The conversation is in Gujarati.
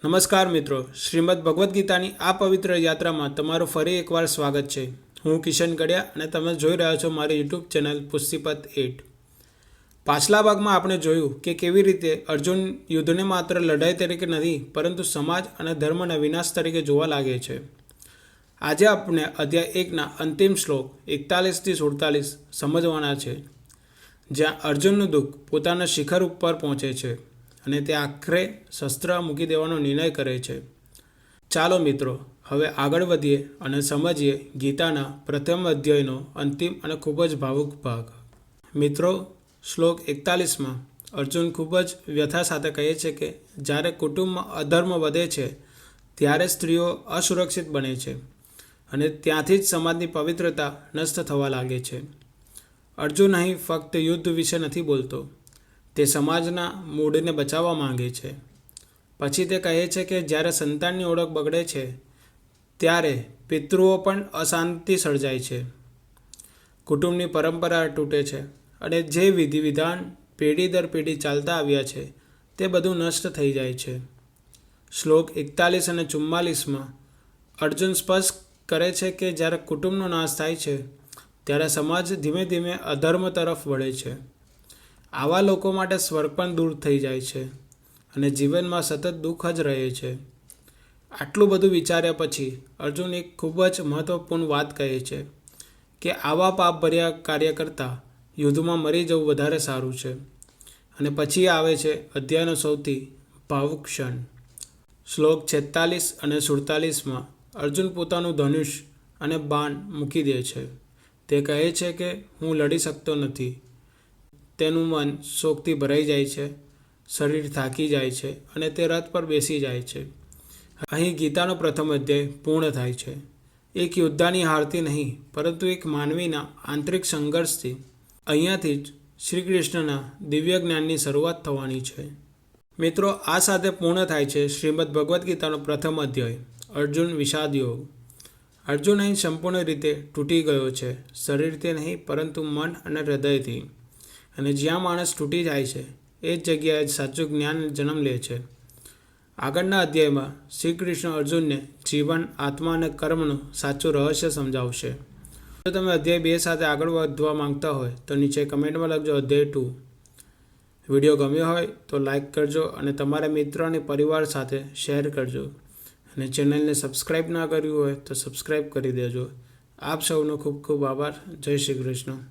નમસ્કાર મિત્રો, શ્રીમદ ભગવદ્ ગીતાની આ પવિત્ર યાત્રામાં તમારું ફરી એકવાર સ્વાગત છે। હું કિશન કડિયા અને તમે જોઈ રહ્યા છો મારી યુટ્યુબ ચેનલ પુષ્ટિપથ 8। પાછલા ભાગમાં આપણે જોયું કે કેવી રીતે અર્જુન યુદ્ધને માત્ર લડાઈ તરીકે નથી પરંતુ સમાજ અને ધર્મના વિનાશ તરીકે જોવા લાગે છે। આજે આપણે અધ્યાય 1ના અંતિમ શ્લોક 41થી 47 સમજવાના છે, જ્યાં અર્જુનનું દુઃખ પોતાના શિખર ઉપર પહોંચે છે અને તે આખરે શસ્ત્ર મૂકી દેવાનો નિર્ણય કરે છે। ચાલો મિત્રો, હવે આગળ વધીએ અને સમજીએ ગીતાના પ્રથમ અધ્યાયનો અંતિમ અને ખૂબ જ ભાવુક ભાગ। મિત્રો, શ્લોક 41માં અર્જુન ખૂબ જ વ્યથા સાથે કહે છે કે જ્યારે કુટુંબમાં અધર્મ વધે છે ત્યારે સ્ત્રીઓ અસુરક્ષિત બને છે અને ત્યાંથી જ સમાજની પવિત્રતા નષ્ટ થવા લાગે છે। અર્જુન અહીં ફક્ત યુદ્ધ વિશે નથી બોલતો, તે સમાજના મૂળને બચાવવા માંગે છે। પછી તે કહે છે કે જ્યારે સંતાનની ઓળખ બગડે છે ત્યારે પિતૃઓ પણ અશાંતિ સર્જાય છે, કુટુંબની પરંપરા તૂટે છે અને જે વિધિ વિધાન પેઢી દર પેઢી ચાલતા આવ્યા છે તે બધું નષ્ટ થઈ જાય છે। શ્લોક 41 અને 44માં અર્જુન સ્પષ્ટ કરે છે કે જ્યારે કુટુંબનો નાશ થાય છે ત્યારે સમાજ ધીમે ધીમે અધર્મ તરફ વળે છે। આવા લોકો માટે સ્વર્ગ પણ દૂર થઈ જાય છે અને જીવનમાં સતત દુઃખ જ રહે છે। આટલું બધું વિચાર્યા પછી અર્જુન એક ખૂબ જ મહત્વપૂર્ણ વાત કહે છે કે આવા પાપભર્યા કાર્ય કરતાં યુદ્ધમાં મરી જવું વધારે સારું છે। અને પછી આવે છે અધ્યાયનો સૌથી ભાવુક ક્ષણ। શ્લોક 46 અને 47માં અર્જુન પોતાનું ધનુષ અને બાણ મૂકી દે છે। તે કહે છે કે હું લડી શકતો નથી। તેનું મન શોકથી ભરાઈ જાય છે, શરીર થાકી જાય છે અને તે રથ પર બેસી જાય છે। અહીં ગીતાનો પ્રથમ અધ્યાય પૂર્ણ થાય છે, એક યોદ્ધાની હારથી નહીં પરંતુ એક માનવીના આંતરિક સંઘર્ષથી। અહીંયાથી જ શ્રી કૃષ્ણના દિવ્ય જ્ઞાનની શરૂઆત થવાની છે। મિત્રો, આ સાથે પૂર્ણ થાય છે શ્રીમદ ભગવદ્ ગીતાનો પ્રથમ અધ્યાય, અર્જુન વિષાદ યોગ। અર્જુન અહીં સંપૂર્ણ રીતે તૂટી ગયો છે, શરીરથી નહીં પરંતુ મન અને હૃદયથી। અને જ્યાં માણસ તૂટી જાય છે એ જ જગ્યાએ સાચું જ્ઞાન જન્મ લે છે। આગળના અધ્યાયમાં શ્રી કૃષ્ણ અર્જુનને જીવન, આત્મા અને કર્મનું સાચું રહસ્ય સમજાવશે। જો તમે અધ્યાય 2 સાથે આગળ વધવા માંગતા હોય તો નીચે કમેન્ટમાં લખજો અધ્યાય 2। વિડીયો ગમ્યો હોય તો લાઈક કરજો અને તમારા મિત્રો અને પરિવાર સાથે શેર કરજો અને ચેનલને સબસ્ક્રાઈબ ના કર્યું હોય તો સબસ્ક્રાઈબ કરી દેજો। આપ સૌનો ખૂબ ખૂબ આભાર। જય શ્રી કૃષ્ણ।